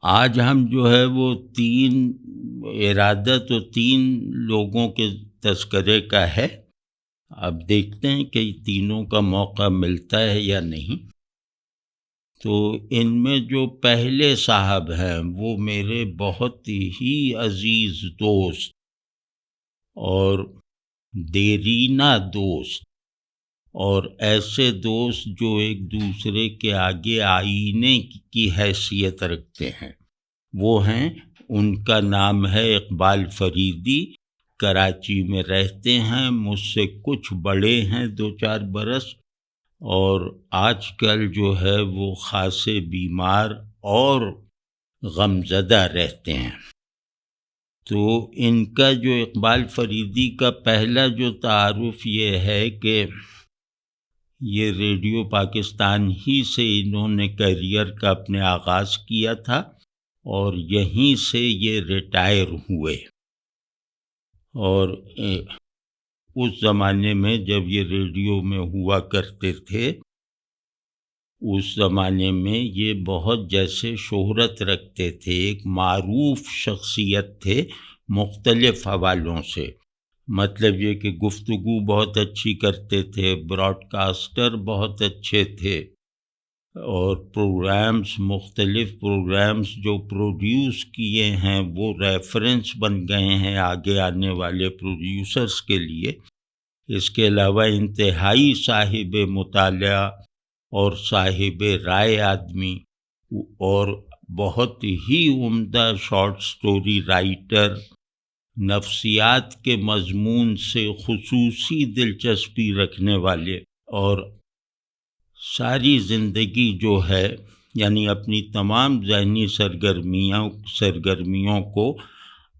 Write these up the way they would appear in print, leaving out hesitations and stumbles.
آج ہم جو ہے وہ تین ارادہ تو تین لوگوں کے تذکرے کا ہے. اب دیکھتے ہیں کہ تینوں کا موقع ملتا ہے یا نہیں. تو ان میں جو پہلے صاحب ہیں وہ میرے بہت ہی عزیز دوست اور دیرینہ دوست، اور ایسے دوست جو ایک دوسرے کے آگے آئینے کی حیثیت رکھتے ہیں، وہ ہیں. ان کا نام ہے اقبال فریدی. کراچی میں رہتے ہیں، مجھ سے کچھ بڑے ہیں 2-4 برس، اور آج کل جو ہے وہ خاصے بیمار اور غمزدہ رہتے ہیں. تو ان کا جو اقبال فریدی کا پہلا جو تعارف یہ ہے کہ یہ ریڈیو پاکستان ہی سے انہوں نے کیریئر کا اپنے آغاز کیا تھا، اور یہیں سے یہ ریٹائر ہوئے. اور اس زمانے میں جب یہ ریڈیو میں ہوا کرتے تھے، اس زمانے میں یہ بہت جیسے شہرت رکھتے تھے، ایک معروف شخصیت تھے مختلف حوالوں سے. مطلب یہ کہ گفتگو بہت اچھی کرتے تھے، براڈ کاسٹر بہت اچھے تھے، اور مختلف پروگرامز جو پروڈیوس کیے ہیں وہ ریفرنس بن گئے ہیں آگے آنے والے پروڈیوسرز کے لیے. اس کے علاوہ انتہائی صاحب مطالعہ اور صاحب رائے آدمی، اور بہت ہی عمدہ شارٹ سٹوری رائٹر، نفسیات کے مضمون سے خصوصی دلچسپی رکھنے والے، اور ساری زندگی جو ہے یعنی اپنی تمام ذہنی سرگرمیوں کو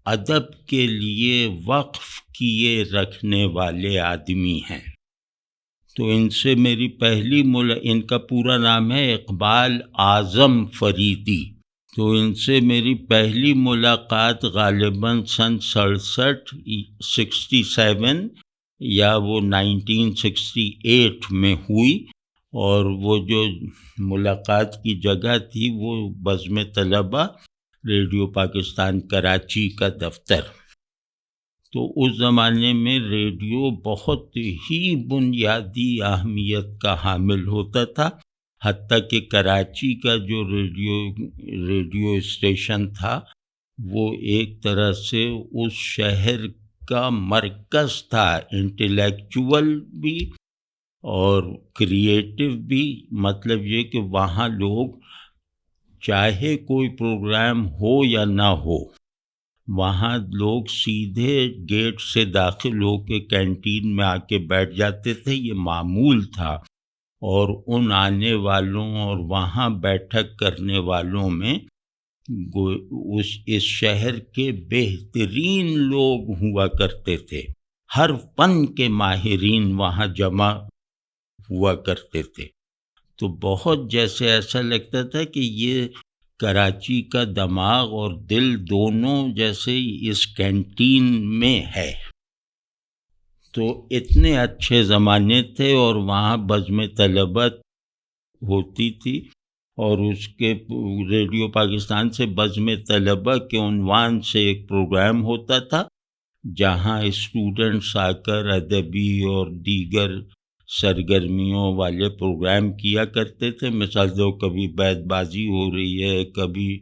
ادب کے لیے وقف کیے رکھنے والے آدمی ہیں. تو ان سے میری پہلی ان کا پورا نام ہے اقبال اعظم فریدی. تو ان سے میری پہلی ملاقات غالباً سن 67 یا وہ 1968 میں ہوئی، اور وہ جو ملاقات کی جگہ تھی وہ بزم طلبہ ریڈیو پاکستان کراچی کا دفتر. تو اس زمانے میں ریڈیو بہت ہی بنیادی اہمیت کا حامل ہوتا تھا، حتیٰ کہ کراچی کا جو ریڈیو اسٹیشن تھا وہ ایک طرح سے اس شہر کا مرکز تھا، انٹلیکچول بھی اور کریٹو بھی. مطلب یہ کہ وہاں لوگ چاہے کوئی پروگرام ہو یا نہ ہو، وہاں لوگ سیدھے گیٹ سے داخل ہو کے کینٹین میں آ کے بیٹھ جاتے تھے. یہ معمول تھا، اور ان آنے والوں اور وہاں بیٹھک کرنے والوں میں اس شہر کے بہترین لوگ ہوا کرتے تھے. ہر فن کے ماہرین وہاں جمع ہوا کرتے تھے. تو بہت جیسے ایسا لگتا تھا کہ یہ کراچی کا دماغ اور دل دونوں جیسے اس کینٹین میں ہے. تو اتنے اچھے زمانے تھے، اور وہاں بزم طلبہ ہوتی تھی، اور اس کے ریڈیو پاکستان سے بزم طلبہ کے عنوان سے ایک پروگرام ہوتا تھا، جہاں اسٹوڈنٹس آ کر ادبی اور دیگر سرگرمیوں والے پروگرام کیا کرتے تھے. مثال دو، کبھی بیت بازی ہو رہی ہے، کبھی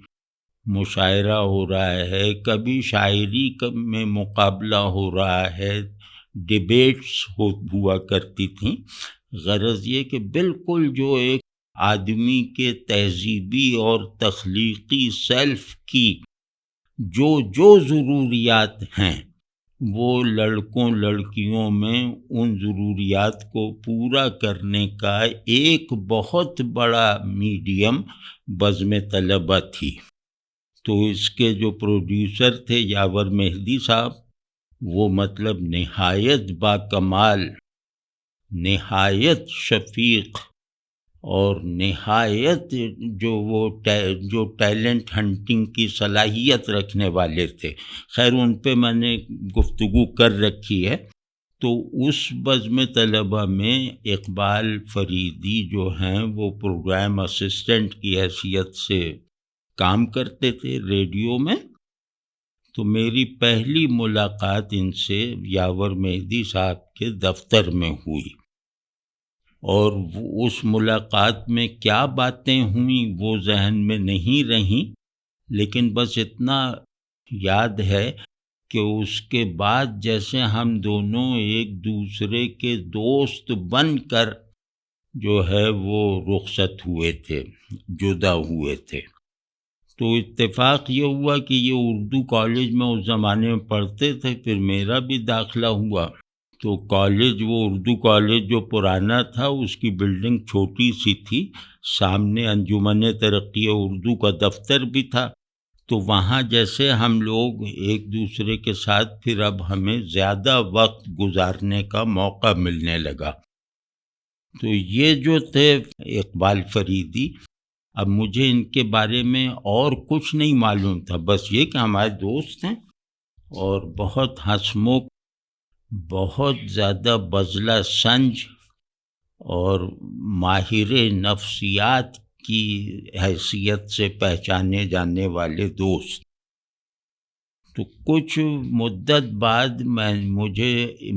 مشاعرہ ہو رہا ہے، کبھی شاعری میں مقابلہ ہو رہا ہے، ڈیبیٹس ہوا کرتی تھیں. غرض یہ کہ بالکل جو ایک آدمی کے تہذیبی اور تخلیقی سیلف کی جو ضروریات ہیں، وہ لڑکوں لڑکیوں میں ان ضروریات کو پورا کرنے کا ایک بہت بڑا میڈیم بزم طلبہ تھی. تو اس کے جو پروڈیوسر تھے یاور مہدی صاحب، وہ مطلب نہایت باکمال، نہایت شفیق، اور نہایت جو ٹیلنٹ ہنٹنگ کی صلاحیت رکھنے والے تھے. خیر ان پہ میں نے گفتگو کر رکھی ہے. تو اس بزم طلبہ میں اقبال فریدی جو ہیں وہ پروگرام اسسٹنٹ کی حیثیت سے کام کرتے تھے ریڈیو میں، تو میری پہلی ملاقات ان سے یاور مہدی صاحب کے دفتر میں ہوئی، اور اس ملاقات میں کیا باتیں ہوئیں وہ ذہن میں نہیں رہیں، لیکن بس اتنا یاد ہے کہ اس کے بعد جیسے ہم دونوں ایک دوسرے کے دوست بن کر جو ہے وہ رخصت ہوئے تھے، جدا ہوئے تھے۔ تو اتفاق یہ ہوا کہ یہ اردو کالج میں اس زمانے میں پڑھتے تھے، پھر میرا بھی داخلہ ہوا۔ تو کالج، وہ اردو کالج جو پرانا تھا، اس کی بلڈنگ چھوٹی سی تھی، سامنے انجمن ترقی اردو کا دفتر بھی تھا، تو وہاں جیسے ہم لوگ ایک دوسرے کے ساتھ پھر اب ہمیں زیادہ وقت گزارنے کا موقع ملنے لگا۔ تو یہ جو تھے اقبال فریدی، اب مجھے ان کے بارے میں اور کچھ نہیں معلوم تھا، بس یہ کہ ہمارے دوست ہیں اور بہت ہنسمکھ، بہت زیادہ بذلہ سنج اور ماہر نفسیات کی حیثیت سے پہچانے جانے والے دوست۔ تو کچھ مدت بعد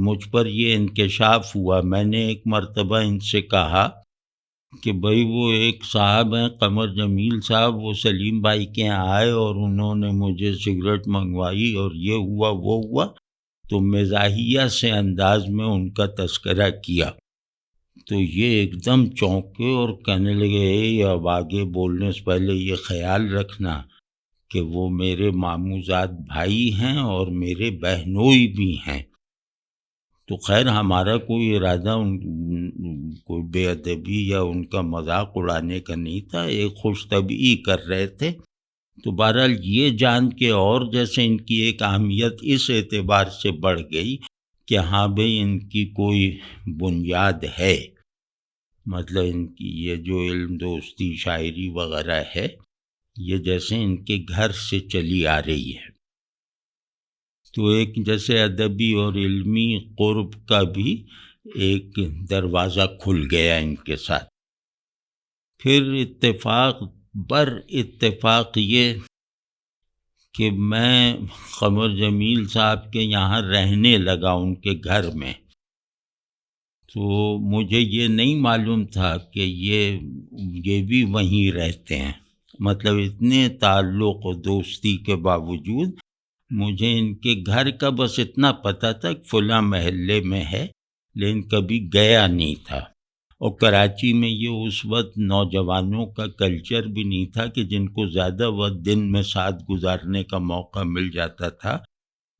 مجھ پر یہ انکشاف ہوا۔ میں نے ایک مرتبہ ان سے کہا کہ بھائی وہ ایک صاحب ہیں قمر جمیل صاحب، وہ سلیم بھائی کے یہاں آئے اور انہوں نے مجھے سگریٹ منگوائی اور یہ ہوا وہ ہوا، تو مزاحیہ سے انداز میں ان کا تذکرہ کیا۔ تو یہ ایک دم چونکے اور کہنے لگے، اب آگے بولنے سے پہلے یہ خیال رکھنا کہ وہ میرے ماموزاد بھائی ہیں اور میرے بہنوئی بھی ہیں۔ تو خیر ہمارا کوئی ارادہ کوئی بے ادبی یا ان کا مذاق اڑانے کا نہیں تھا، ایک خوش طبعی کر رہے تھے۔ تو بہرحال یہ جان کے اور جیسے ان کی ایک اہمیت اس اعتبار سے بڑھ گئی کہ ہاں بھئی ان کی کوئی بنیاد ہے، مطلب ان کی یہ جو علم دوستی شاعری وغیرہ ہے، یہ جیسے ان کے گھر سے چلی آ رہی ہے۔ تو ایک جیسے ادبی اور علمی قرب کا بھی ایک دروازہ کھل گیا ان کے ساتھ۔ پھر اتفاق بر اتفاق یہ کہ میں قمر جمیل صاحب کے یہاں رہنے لگا ان کے گھر میں، تو مجھے یہ نہیں معلوم تھا کہ یہ بھی وہیں رہتے ہیں، مطلب اتنے تعلق و دوستی کے باوجود مجھے ان کے گھر کا بس اتنا پتہ تھا کہ فلاں محلے میں ہے، لیکن کبھی گیا نہیں تھا۔ اور کراچی میں یہ اس وقت نوجوانوں کا کلچر بھی نہیں تھا کہ جن کو زیادہ وقت دن میں ساتھ گزارنے کا موقع مل جاتا تھا،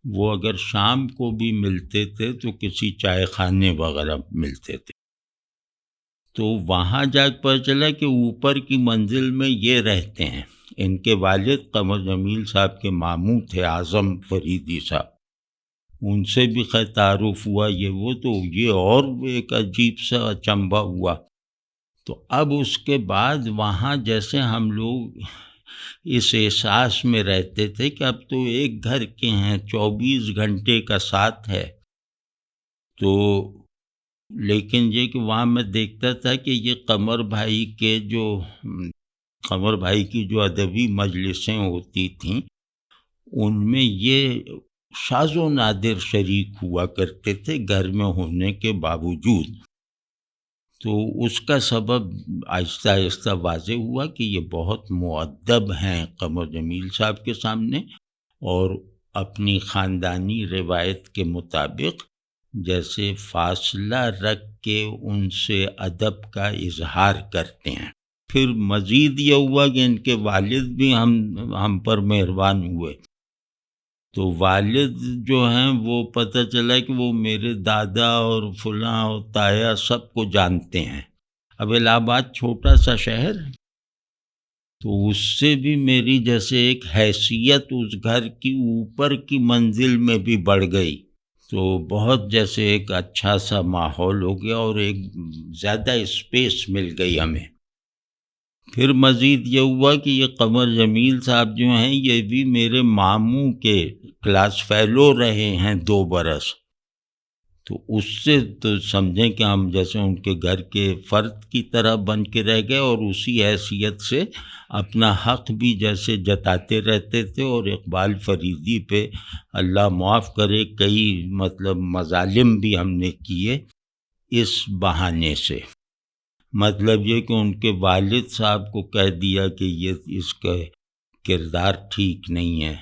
وہ اگر شام کو بھی ملتے تھے تو کسی چائے خانے وغیرہ ملتے تھے۔ تو وہاں جا کے پتہ چلا کہ اوپر کی منزل میں یہ رہتے ہیں۔ ان کے والد قمر جمیل صاحب کے ماموں تھے اعظم فریدی صاحب، ان سے بھی خیر تعارف ہوا یہ وہ، تو یہ اور ایک عجیب سا اچنبھا ہوا۔ تو اب اس کے بعد وہاں جیسے ہم لوگ اس احساس میں رہتے تھے کہ اب تو ایک گھر کے ہیں، 24 گھنٹے کا ساتھ ہے۔ تو لیکن یہ کہ وہاں میں دیکھتا تھا کہ یہ قمر بھائی کی جو ادبی مجلسیں ہوتی تھیں ان میں یہ شاذ و نادر شریک ہوا کرتے تھے گھر میں ہونے کے باوجود۔ تو اس کا سبب آہستہ آہستہ واضح ہوا کہ یہ بہت مؤدب ہیں قمر جمیل صاحب کے سامنے، اور اپنی خاندانی روایت کے مطابق جیسے فاصلہ رکھ کے ان سے ادب کا اظہار کرتے ہیں۔ پھر مزید یہ ہوا کہ ان کے والد بھی ہم پر مہربان ہوئے۔ تو والد جو ہیں وہ پتہ چلا کہ وہ میرے دادا اور فلاں اور تایا سب کو جانتے ہیں۔ اب الہ آباد چھوٹا سا شہر ہے، تو اس سے بھی میری جیسے ایک حیثیت اس گھر کی اوپر کی منزل میں بھی بڑھ گئی، تو بہت جیسے ایک اچھا سا ماحول ہو گیا اور ایک زیادہ اسپیس مل گئی ہمیں۔ پھر مزید یہ ہوا کہ یہ قمر جمیل صاحب جو ہیں یہ بھی میرے ماموں کے کلاس فیلو رہے ہیں 2 برس۔ تو اس سے تو سمجھیں کہ ہم جیسے ان کے گھر کے فرد کی طرح بن کے رہ گئے، اور اسی حیثیت سے اپنا حق بھی جیسے جتاتے رہتے تھے، اور اقبال فریدی پہ اللہ معاف کرے کئی مظالم بھی ہم نے کیے اس بہانے سے۔ مطلب یہ کہ ان کے والد صاحب کو کہہ دیا کہ یہ اس کا کردار ٹھیک نہیں ہے۔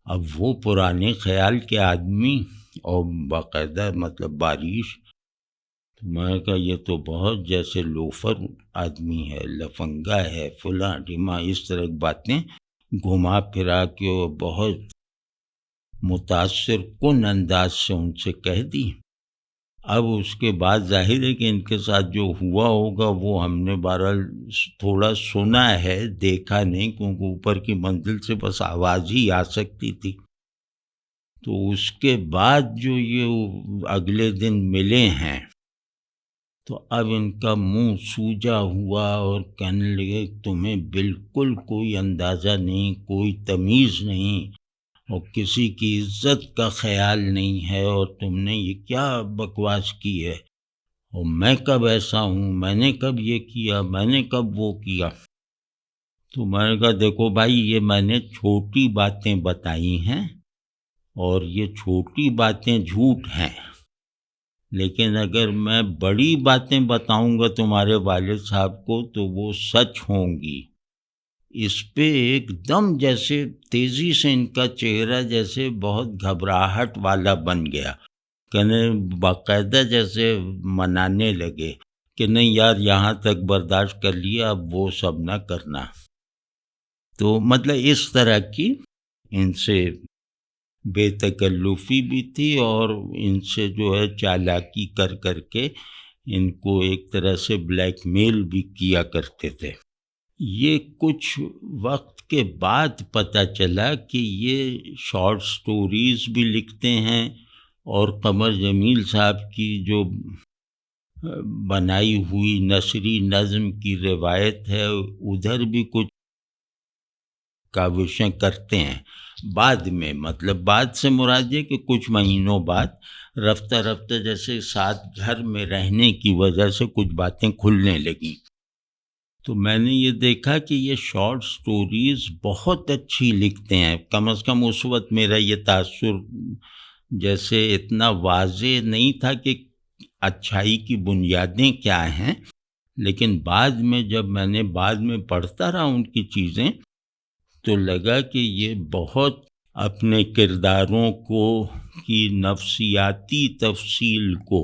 اب وہ پرانے خیال کے آدمی اور باقاعدہ بارش، تو میں نے کہا یہ تو بہت جیسے لوفر آدمی ہے، لفنگا ہے، فلاں ڈھیماں، اس طرح کی باتیں گھما پھرا کے وہ بہت متاثر کن انداز سے ان سے کہہ دی۔ اب اس کے بعد ظاہر ہے کہ ان کے ساتھ جو ہوا ہوگا وہ ہم نے بہرحال تھوڑا سنا ہے، دیکھا نہیں، کیونکہ اوپر کی منزل سے بس آواز ہی آ سکتی تھی۔ تو اس کے بعد جو یہ اگلے دن ملے ہیں تو اب ان کا منہ سوجا ہوا اور کہنے لگے تمہیں بالکل کوئی اندازہ نہیں، کوئی تمیز نہیں، اور کسی کی عزت کا خیال نہیں ہے، اور تم نے یہ کیا بکواس کی ہے، اور میں کب ایسا ہوں، میں نے کب یہ کیا، میں نے کب وہ کیا۔ تو میں نے کہا دیکھو بھائی، یہ میں نے چھوٹی باتیں بتائی ہیں، اور یہ چھوٹی باتیں جھوٹ ہیں، لیکن اگر میں بڑی باتیں بتاؤں گا تمہارے والد صاحب کو تو وہ سچ ہوں گی۔ اس پہ ایک دم جیسے تیزی سے ان کا چہرہ جیسے بہت گھبراہٹ والا بن گیا، کہنے باقاعدہ جیسے منانے لگے کہ نہیں یار، یہاں تک برداشت کر لیا، اب وہ سب نہ کرنا۔ تو اس طرح کی ان سے بے تکلفی بھی تھی، اور ان سے جو ہے چالاکی کر کر کے ان کو ایک طرح سے بلیک میل بھی کیا کرتے تھے۔ یہ کچھ وقت کے بعد پتہ چلا کہ یہ شارٹ سٹوریز بھی لکھتے ہیں، اور قمر جمیل صاحب کی جو بنائی ہوئی نثری نظم کی روایت ہے ادھر بھی کچھ کاوشیں کرتے ہیں بعد میں، بعد سے مراد یہ کہ کچھ مہینوں بعد رفتہ رفتہ جیسے ساتھ گھر میں رہنے کی وجہ سے کچھ باتیں کھلنے لگیں۔ تو میں نے یہ دیکھا کہ یہ شارٹ سٹوریز بہت اچھی لکھتے ہیں، کم از کم اس وقت میرا یہ تاثر جیسے اتنا واضح نہیں تھا کہ اچھائی کی بنیادیں کیا ہیں، لیکن بعد میں جب میں نے بعد میں پڑھتا رہا ان کی چیزیں تو لگا کہ یہ بہت اپنے کرداروں کو کی نفسیاتی تفصیل کو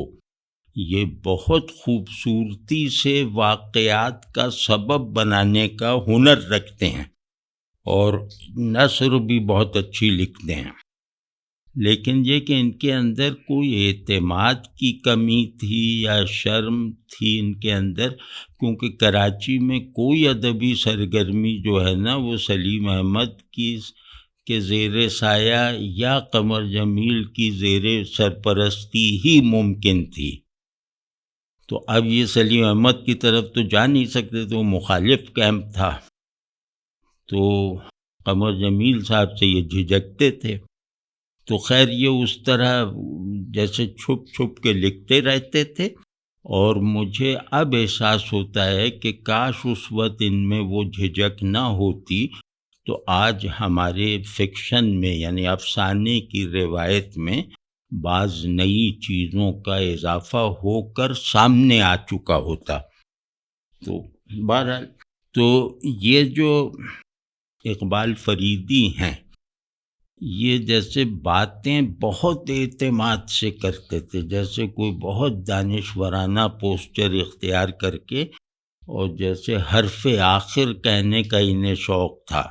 یہ بہت خوبصورتی سے واقعات کا سبب بنانے کا ہنر رکھتے ہیں، اور نثر بھی بہت اچھی لکھتے ہیں۔ لیکن یہ کہ ان کے اندر کوئی اعتماد کی کمی تھی یا شرم تھی ان کے اندر، کیونکہ کراچی میں کوئی ادبی سرگرمی جو ہے نا وہ سلیم احمد کی کے زیر سایہ یا قمر جمیل کی زیر سرپرستی ہی ممکن تھی۔ تو اب یہ سلیم احمد کی طرف تو جا نہیں سکتے، تو مخالف کیمپ تھا، تو قمر جمیل صاحب سے یہ جھجکتے تھے۔ تو خیر یہ اس طرح جیسے چھپ چھپ کے لکھتے رہتے تھے، اور مجھے اب احساس ہوتا ہے کہ کاش اس وقت ان میں وہ جھجک نہ ہوتی تو آج ہمارے فکشن میں یعنی افسانے کی روایت میں بعض نئی چیزوں کا اضافہ ہو کر سامنے آ چکا ہوتا۔ تو بہرحال تو یہ جو اقبال فریدی ہیں یہ جیسے باتیں بہت اعتماد سے کرتے تھے، جیسے کوئی بہت دانشورانہ پوسچر اختیار کر کے، اور جیسے حرف آخر کہنے کا انہیں شوق تھا۔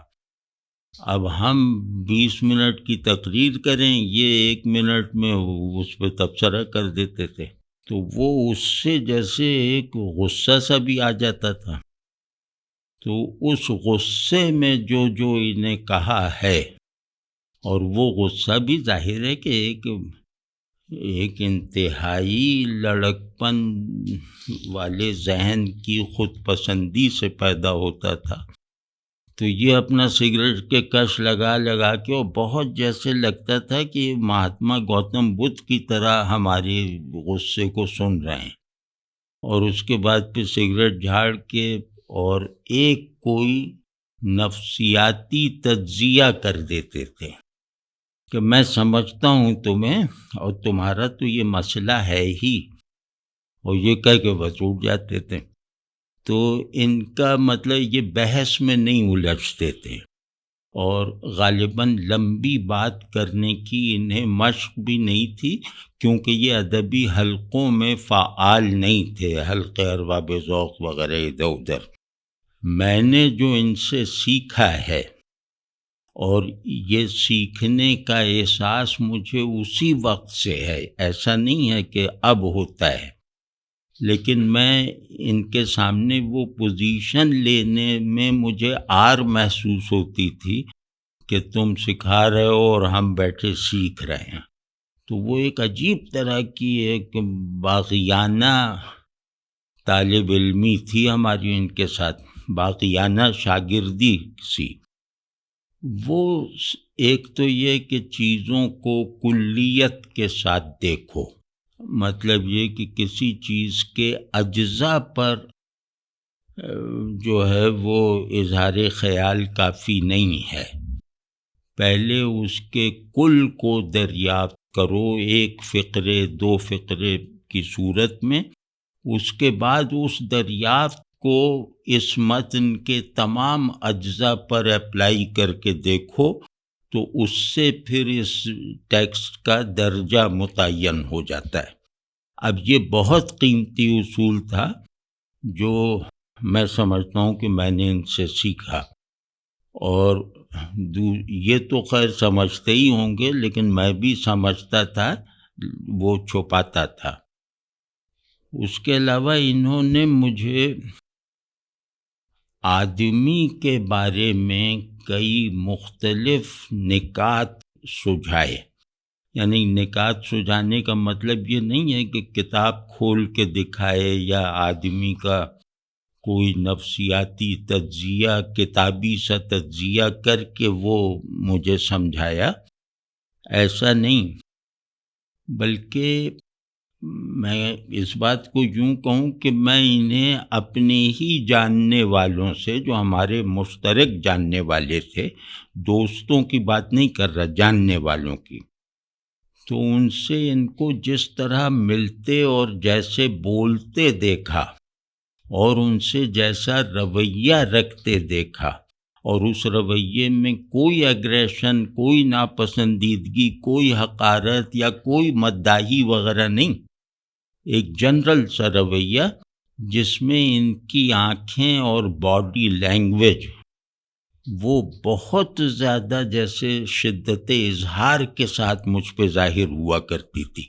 اب ہم 20 منٹ کی تقریر کریں، یہ 1 منٹ میں اس پہ تبصرہ کر دیتے تھے، تو وہ اس سے جیسے ایک غصہ سا بھی آ جاتا تھا۔ تو اس غصے میں جو انہیں کہا ہے، اور وہ غصہ بھی ظاہر ہے کہ ایک انتہائی لڑکپن والے ذہن کی خود پسندی سے پیدا ہوتا تھا، تو یہ اپنا سگریٹ کے کش لگا لگا کے، اور بہت جیسے لگتا تھا کہ مہاتما گوتم بدھ کی طرح ہمارے غصے کو سن رہے ہیں، اور اس کے بعد پھر سگریٹ جھاڑ کے اور ایک کوئی نفسیاتی تجزیہ کر دیتے تھے کہ میں سمجھتا ہوں تمہیں، اور تمہارا تو یہ مسئلہ ہے ہی، اور یہ کہہ کے بس اٹھ جاتے تھے۔ تو ان کا مطلب یہ بحث میں نہیں الجھتے تھے، اور غالباً لمبی بات کرنے کی انہیں مشق بھی نہیں تھی، کیونکہ یہ ادبی حلقوں میں فعال نہیں تھے، حلقے ارباب ذوق وغیرہ ادھر ادھر۔ میں نے جو ان سے سیکھا ہے، اور یہ سیکھنے کا احساس مجھے اسی وقت سے ہے، ایسا نہیں ہے کہ اب ہوتا ہے، لیکن میں ان کے سامنے وہ پوزیشن لینے میں مجھے عار محسوس ہوتی تھی کہ تم سکھا رہے ہو اور ہم بیٹھے سیکھ رہے ہیں۔ تو وہ ایک عجیب طرح کی ایک باغیانہ طالب علمی تھی ہماری ان کے ساتھ، باغیانہ شاگردی سی۔ وہ ایک تو یہ کہ چیزوں کو کلیت کے ساتھ دیکھو، مطلب یہ کہ کسی چیز کے اجزاء پر جو ہے وہ اظہار خیال کافی نہیں ہے، پہلے اس کے کل کو دریافت کرو، ایک فقرے دو فقرے کی صورت میں، اس کے بعد اس دریافت کو اس متن کے تمام اجزاء پر اپلائی کر کے دیکھو، تو اس سے پھر اس ٹیکسٹ کا درجہ متعین ہو جاتا ہے۔ اب یہ بہت قیمتی اصول تھا جو میں سمجھتا ہوں کہ میں نے ان سے سیکھا، اور یہ تو خیر سمجھتے ہی ہوں گے، لیکن میں بھی سمجھتا تھا، وہ چھپاتا تھا۔ اس کے علاوہ انہوں نے مجھے آدمی کے بارے میں کئی مختلف نکات سجھائے، یعنی نکات سجھانے کا مطلب یہ نہیں ہے کہ کتاب کھول کے دکھائے یا آدمی کا کوئی نفسیاتی تجزیہ، کتابی سا تجزیہ کر کے وہ مجھے سمجھایا، ایسا نہیں، بلکہ میں اس بات کو یوں کہوں کہ میں انہیں اپنے ہی جاننے والوں سے، جو ہمارے مشترک جاننے والے تھے، دوستوں کی بات نہیں کر رہا، جاننے والوں کی، تو ان سے ان کو جس طرح ملتے اور جیسے بولتے دیکھا، اور ان سے جیسا رویہ رکھتے دیکھا، اور اس رویے میں کوئی اگریشن، کوئی ناپسندیدگی، کوئی حقارت یا کوئی مداحی وغیرہ نہیں، ایک جنرل سا رویہ جس میں ان کی آنکھیں اور باڈی لینگویج وہ بہت زیادہ جیسے شدت اظہار کے ساتھ مجھ پہ ظاہر ہوا کرتی تھی،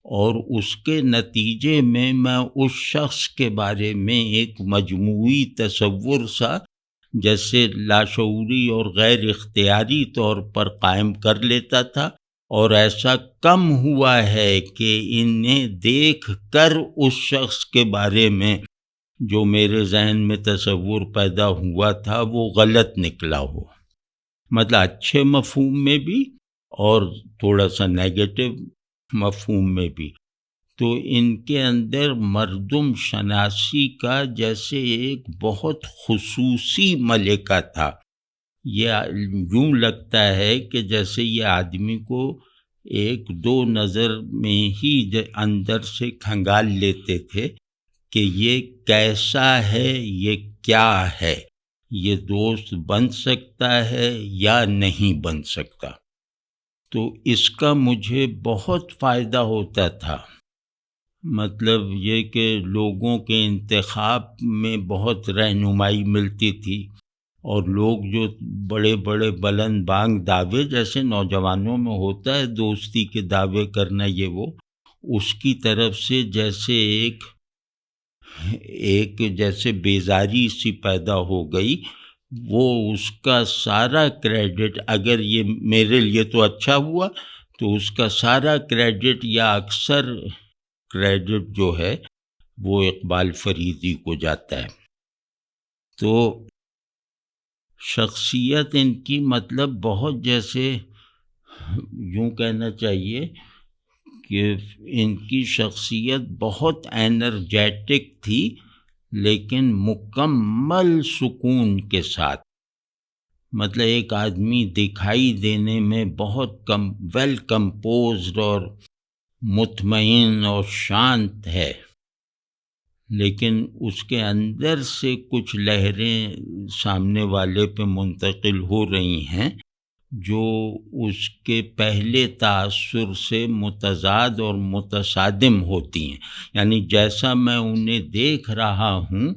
اور اس کے نتیجے میں اس شخص کے بارے میں ایک مجموعی تصور سا جیسے لاشعوری اور غیر اختیاری طور پر قائم کر لیتا تھا، اور ایسا کم ہوا ہے کہ انہیں دیکھ کر اس شخص کے بارے میں جو میرے ذہن میں تصور پیدا ہوا تھا وہ غلط نکلا ہو، مطلب اچھے مفہوم میں بھی اور تھوڑا سا نیگیٹو مفہوم میں بھی۔ تو ان کے اندر مردم شناسی کا جیسے ایک بہت خصوصی ملکہ تھا، یہ یوں لگتا ہے کہ جیسے یہ آدمی کو ایک دو نظر میں ہی اندر سے کھنگال لیتے تھے کہ یہ کیسا ہے، یہ کیا ہے، یہ دوست بن سکتا ہے یا نہیں بن سکتا۔ تو اس کا مجھے بہت فائدہ ہوتا تھا، مطلب یہ کہ لوگوں کے انتخاب میں بہت رہنمائی ملتی تھی، اور لوگ جو بڑے بڑے بلند بانگ دعوے جیسے نوجوانوں میں ہوتا ہے دوستی کے دعوے کرنا، یہ وہ اس کی طرف سے جیسے ایک جیسے بیزاری سی پیدا ہو گئی، وہ اس کا سارا کریڈٹ، اگر یہ میرے لیے تو اچھا ہوا تو اس کا سارا کریڈٹ یا اکثر کریڈٹ جو ہے وہ اقبال فریدی کو جاتا ہے۔ تو شخصیت ان کی مطلب بہت، جیسے یوں کہنا چاہیے کہ ان کی شخصیت بہت انرجیٹک تھی، لیکن مکمل سکون کے ساتھ. مطلب ایک آدمی دکھائی دینے میں بہت ویل کمپوزڈ اور مطمئن اور شانت ہے، لیکن اس کے اندر سے کچھ لہریں سامنے والے پہ منتقل ہو رہی ہیں جو اس کے پہلے تاثر سے متضاد اور متصادم ہوتی ہیں. یعنی جیسا میں انہیں دیکھ رہا ہوں،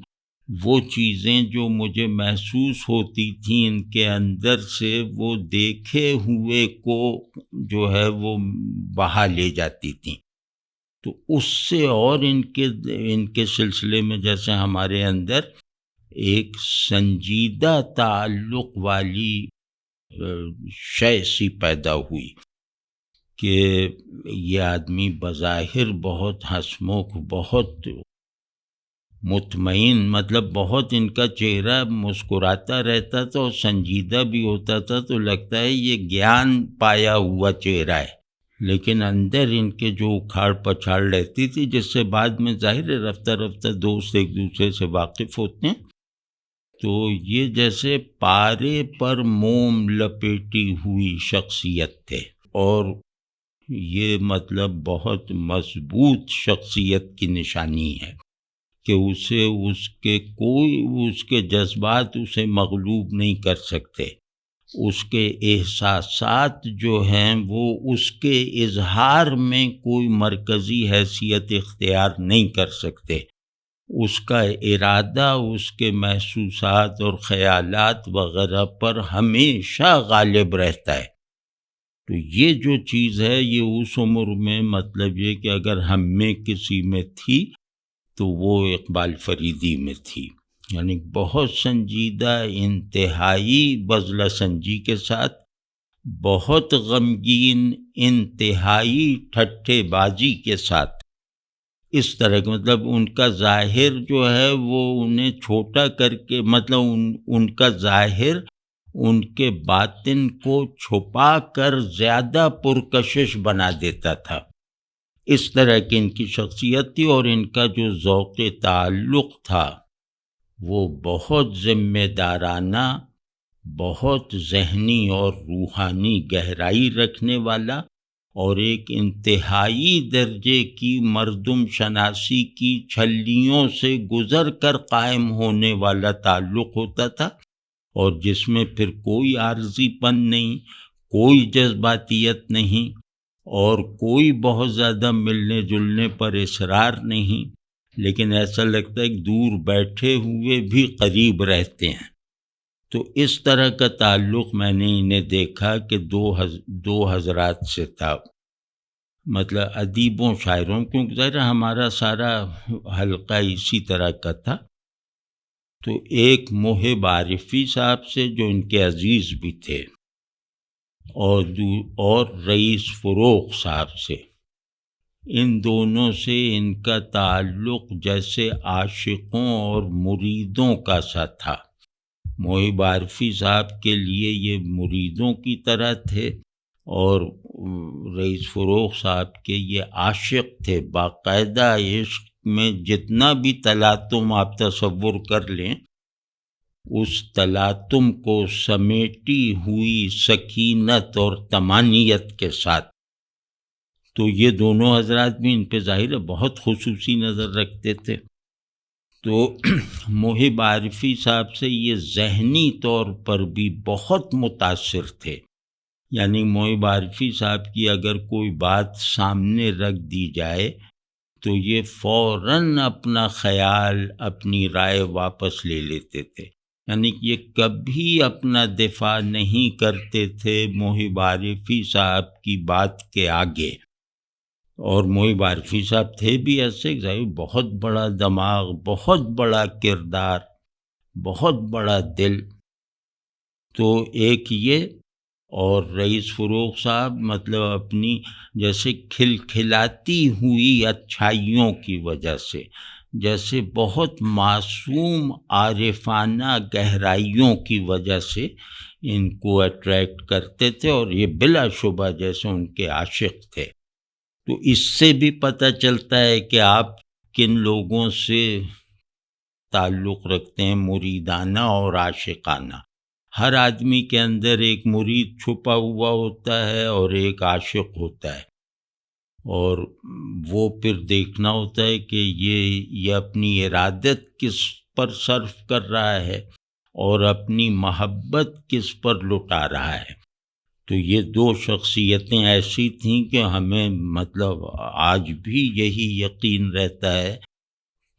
وہ چیزیں جو مجھے محسوس ہوتی تھیں ان کے اندر سے، وہ دیکھے ہوئے کو جو ہے وہ بہا لے جاتی تھیں. تو اس سے اور ان کے سلسلے میں جیسے ہمارے اندر ایک سنجیدہ تعلق والی شے سی پیدا ہوئی کہ یہ آدمی بظاہر بہت ہنسمکھ، بہت مطمئن، مطلب بہت ان کا چہرہ مسکراتا رہتا تھا اور سنجیدہ بھی ہوتا تھا، تو لگتا ہے یہ گیان پایا ہوا چہرہ ہے. لیکن اندر ان کے جو اکھاڑ پچھاڑ رہتی تھی، جس سے بعد میں ظاہر ہے رفتہ رفتہ دوست ایک دوسرے سے واقف ہوتے ہیں. تو یہ جیسے پارے پر موم لپیٹی ہوئی شخصیت تھے، اور یہ مطلب بہت مضبوط شخصیت کی نشانی ہے کہ اس کے جذبات اسے مغلوب نہیں کر سکتے. اس کے احساسات جو ہیں وہ اس کے اظہار میں کوئی مرکزی حیثیت اختیار نہیں کر سکتے. اس کا ارادہ اس کے محسوسات اور خیالات وغیرہ پر ہمیشہ غالب رہتا ہے. تو یہ جو چیز ہے یہ اس عمر میں مطلب یہ کہ اگر ہم میں کسی میں تھی تو وہ اقبال فریدی میں تھی. یعنی بہت سنجیدہ، انتہائی بذلِ سنجی کے ساتھ، بہت غمگین، انتہائی ٹھٹھے بازی کے ساتھ. اس طرح کے مطلب ان کا ظاہر جو ہے وہ انہیں چھوٹا کر کے، مطلب ان کا ظاہر ان کے باطن کو چھپا کر زیادہ پرکشش بنا دیتا تھا. اس طرح کی ان کی شخصیت تھی، اور ان کا جو ذوق تعلق تھا وہ بہت ذمہ دارانہ، بہت ذہنی اور روحانی گہرائی رکھنے والا، اور ایک انتہائی درجے کی مردم شناسی کی چھلیوں سے گزر کر قائم ہونے والا تعلق ہوتا تھا، اور جس میں پھر کوئی عارضی پن نہیں، کوئی جذباتیت نہیں، اور کوئی بہت زیادہ ملنے جلنے پر اصرار نہیں، لیکن ایسا لگتا ہے کہ دور بیٹھے ہوئے بھی قریب رہتے ہیں. تو اس طرح کا تعلق میں نے انہیں دیکھا کہ دو حضرات سے تھا، مطلب ادیبوں شاعروں، کیونکہ ظاہر ہمارا سارا حلقہ اسی طرح کا تھا. تو ایک محب عارفی صاحب سے جو ان کے عزیز بھی تھے، اور رئیس فروغ صاحب سے. ان دونوں سے ان کا تعلق جیسے عاشقوں اور مریدوں کا سا تھا. محب عارفی صاحب کے لیے یہ مریدوں کی طرح تھے، اور رئیس فروغ صاحب کے یہ عاشق تھے. باقاعدہ عشق میں جتنا بھی تلاطم آپ تصور کر لیں، اس تلاطم کو سمیٹی ہوئی سکینت اور طمانینت کے ساتھ. تو یہ دونوں حضرات بھی ان پہ ظاہر بہت خصوصی نظر رکھتے تھے. تو محب عارفی صاحب سے یہ ذہنی طور پر بھی بہت متاثر تھے. یعنی محب عارفی صاحب کی اگر کوئی بات سامنے رکھ دی جائے تو یہ فوراً اپنا خیال، اپنی رائے واپس لے لیتے تھے. یعنی کہ یہ کبھی اپنا دفاع نہیں کرتے تھے محب عارفی صاحب کی بات کے آگے. اور محب عارفی صاحب تھے بھی ایسے، بہت بڑا دماغ، بہت بڑا کردار، بہت بڑا دل. تو ایک یہ، اور رئیس فروغ صاحب مطلب اپنی جیسے کھلکھلاتی ہوئی اچھائیوں کی وجہ سے، جیسے بہت معصوم عارفانہ گہرائیوں کی وجہ سے ان کو اٹریکٹ کرتے تھے، اور یہ بلا شبہ جیسے ان کے عاشق تھے۔ تو اس سے بھی پتہ چلتا ہے کہ آپ کن لوگوں سے تعلق رکھتے ہیں، مریدانہ اور عاشقانہ۔ ہر آدمی کے اندر ایک مرید چھپا ہوا ہوتا ہے اور ایک عاشق ہوتا ہے، اور وہ پھر دیکھنا ہوتا ہے کہ یہ اپنی ارادت کس پر صرف کر رہا ہے اور اپنی محبت کس پر لٹا رہا ہے۔ تو یہ دو شخصیتیں ایسی تھیں کہ ہمیں مطلب آج بھی یہی یقین رہتا ہے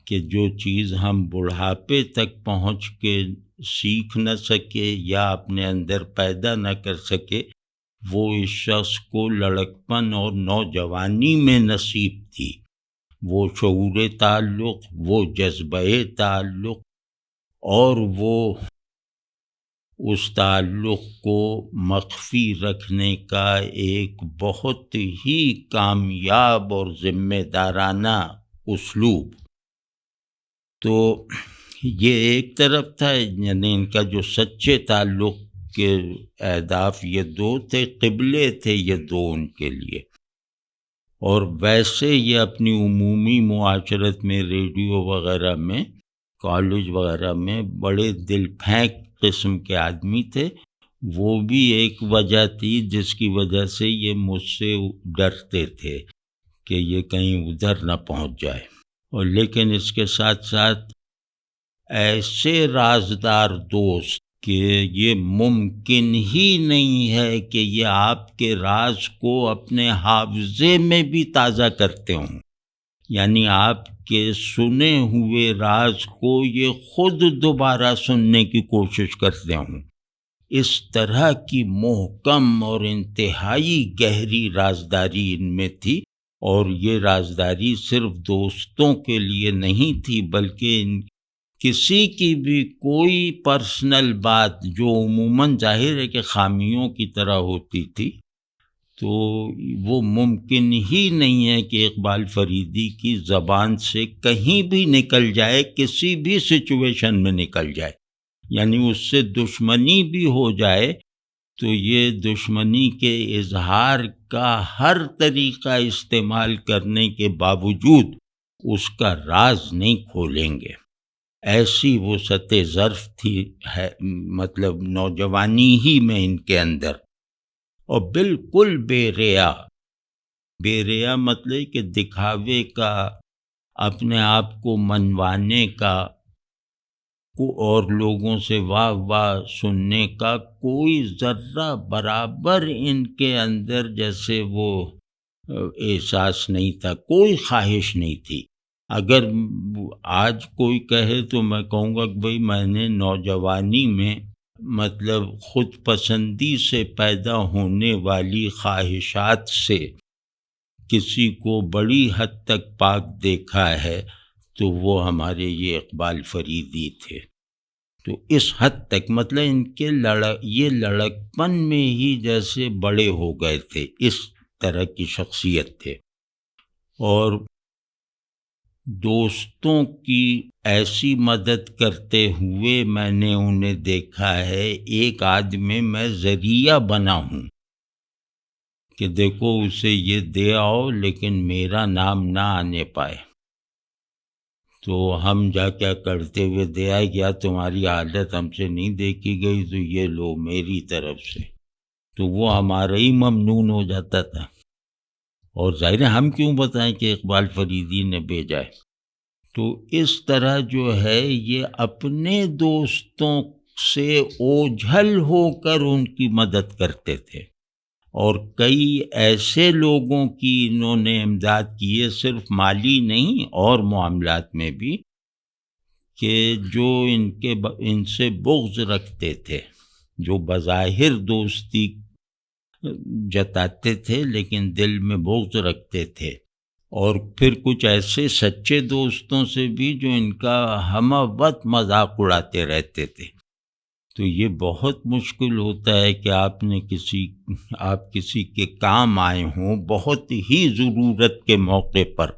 کہ جو چیز ہم بڑھاپے تک پہنچ کے سیکھ نہ سکے یا اپنے اندر پیدا نہ کر سکے، وہ اس شخص کو لڑکپن اور نوجوانی میں نصیب تھی۔ وہ شعور تعلق، وہ جذبہ تعلق، اور وہ اس تعلق کو مخفی رکھنے کا ایک بہت ہی کامیاب اور ذمہ دارانہ اسلوب۔ تو یہ ایک طرف تھا، یعنی ان کا جو سچے تعلق کے اہداف یہ دو تھے، قبلے تھے یہ دو ان کے لیے۔ اور ویسے یہ اپنی عمومی معاشرت میں، ریڈیو وغیرہ میں، کالج وغیرہ میں بڑے دل پھینک قسم کے آدمی تھے۔ وہ بھی ایک وجہ تھی جس کی وجہ سے یہ مجھ سے ڈرتے تھے کہ یہ کہیں ادھر نہ پہنچ جائے۔ اور لیکن اس کے ساتھ ساتھ ایسے رازدار دوست کہ یہ ممکن ہی نہیں ہے کہ یہ آپ کے راز کو اپنے حافظے میں بھی تازہ کرتے ہوں، یعنی آپ کے سنے ہوئے راز کو یہ خود دوبارہ سننے کی کوشش کرتے ہوں۔ اس طرح کی محکم اور انتہائی گہری رازداری ان میں تھی، اور یہ رازداری صرف دوستوں کے لیے نہیں تھی بلکہ کسی کی بھی کوئی پرسنل بات جو عموماً ظاہر ہے کہ خامیوں کی طرح ہوتی تھی، تو وہ ممکن ہی نہیں ہے کہ اقبال فریدی کی زبان سے کہیں بھی نکل جائے، کسی بھی سچویشن میں نکل جائے، یعنی اس سے دشمنی بھی ہو جائے تو یہ دشمنی کے اظہار کا ہر طریقہ استعمال کرنے کے باوجود اس کا راز نہیں کھولیں گے۔ ایسی وہ سطح ظرف تھی، مطلب نوجوانی ہی میں ان کے اندر، اور بالکل بے ریا مطلب کہ دکھاوے کا، اپنے آپ کو منوانے کا اور لوگوں سے واہ واہ سننے کا کوئی ذرہ برابر ان کے اندر جیسے وہ احساس نہیں تھا، کوئی خواہش نہیں تھی۔ اگر آج کوئی کہے تو میں کہوں گا کہ بھئی میں نے نوجوانی میں مطلب خود پسندی سے پیدا ہونے والی خواہشات سے کسی کو بڑی حد تک پاک دیکھا ہے تو وہ ہمارے یہ اقبال فریدی تھے۔ تو اس حد تک مطلب ان کے یہ لڑکپن میں ہی جیسے بڑے ہو گئے تھے، اس طرح کی شخصیت تھے۔ اور دوستوں کی ایسی مدد کرتے ہوئے میں نے انہیں دیکھا ہے، ایک آدمی میں ذریعہ بنا ہوں کہ دیکھو اسے یہ دے آؤ لیکن میرا نام نہ آنے پائے، تو ہم جا کیا کرتے ہوئے دے آئے، کیا تمہاری حالت ہم سے نہیں دیکھی گئی تو یہ لو میری طرف سے، تو وہ ہمارا ہی ممنون ہو جاتا تھا۔ اور ظاہر ہے ہم کیوں بتائیں کہ اقبال فریدی نے بھیجا ہے۔ تو اس طرح جو ہے یہ اپنے دوستوں سے اوجھل ہو کر ان کی مدد کرتے تھے، اور کئی ایسے لوگوں کی انہوں نے امداد کی ہے، صرف مالی نہیں اور معاملات میں بھی، کہ جو ان سے بغض رکھتے تھے، جو بظاہر دوستی جتاتے تھے لیکن دل میں بغض رکھتے تھے، اور پھر کچھ ایسے سچے دوستوں سے بھی جو ان کا ہمہ وقت مذاق اڑاتے رہتے تھے۔ تو یہ بہت مشکل ہوتا ہے کہ آپ کسی کے کام آئے ہوں بہت ہی ضرورت کے موقع پر،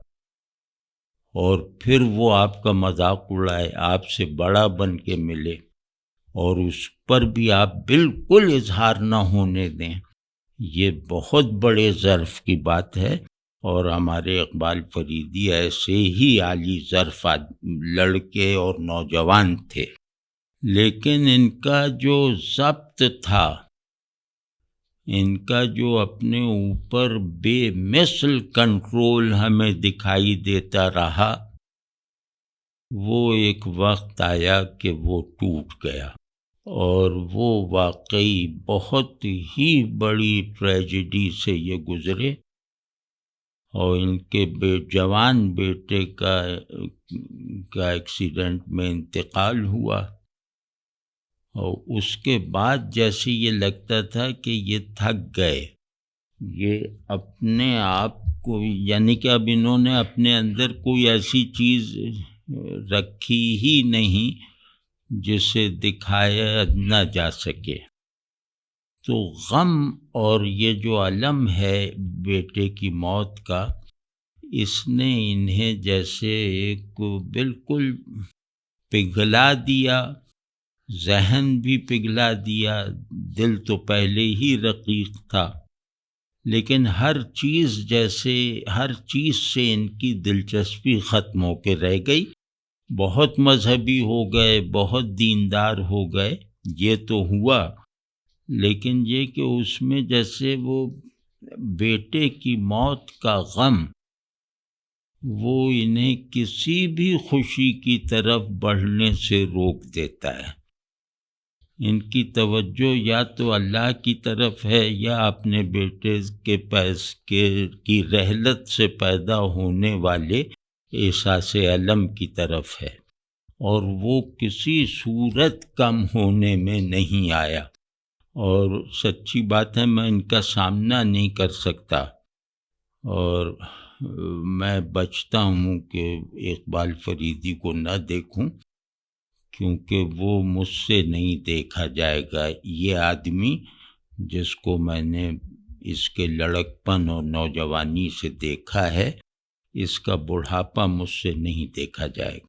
اور پھر وہ آپ کا مذاق اڑائے، آپ سے بڑا بن کے ملے اور اس پر بھی آپ بالکل اظہار نہ ہونے دیں، یہ بہت بڑے ظرف کی بات ہے۔ اور ہمارے اقبال فریدی ایسے ہی عالی ظرف لڑکے اور نوجوان تھے، لیکن ان کا جو ضبط تھا، ان کا جو اپنے اوپر بے مثل کنٹرول ہمیں دکھائی دیتا رہا، وہ ایک وقت آیا کہ وہ ٹوٹ گیا، اور وہ واقعی بہت ہی بڑی ٹریجڈی سے یہ گزرے، اور ان کے جوان بیٹے کا ایکسیڈنٹ میں انتقال ہوا، اور اس کے بعد جیسے یہ لگتا تھا کہ یہ تھک گئے، یہ اپنے آپ کو، یعنی کہ اب انہوں نے اپنے اندر کوئی ایسی چیز رکھی ہی نہیں جسے دکھایا نہ جا سکے۔ تو غم اور یہ جو الم ہے بیٹے کی موت کا، اس نے انہیں جیسے ایک بالکل پگھلا دیا، ذہن بھی پگھلا دیا، دل تو پہلے ہی رقیق تھا، لیکن ہر چیز سے ان کی دلچسپی ختم ہو کے رہ گئی۔ بہت مذہبی ہو گئے، بہت دیندار ہو گئے، یہ تو ہوا، لیکن یہ کہ اس میں جیسے وہ بیٹے کی موت کا غم، وہ انہیں کسی بھی خوشی کی طرف بڑھنے سے روک دیتا ہے۔ ان کی توجہ یا تو اللہ کی طرف ہے یا اپنے بیٹے کی رحلت سے پیدا ہونے والے احساس الم کی طرف ہے، اور وہ کسی صورت کم ہونے میں نہیں آیا۔ اور سچی بات ہے، میں ان کا سامنا نہیں کر سکتا، اور میں بچتا ہوں کہ اقبال فریدی کو نہ دیکھوں، کیونکہ وہ مجھ سے نہیں دیکھا جائے گا۔ یہ آدمی جس کو میں نے اس کے لڑکپن اور نوجوانی سے دیکھا ہے، اس کا بڑھاپا مجھ سے نہیں دیکھا جائے گا۔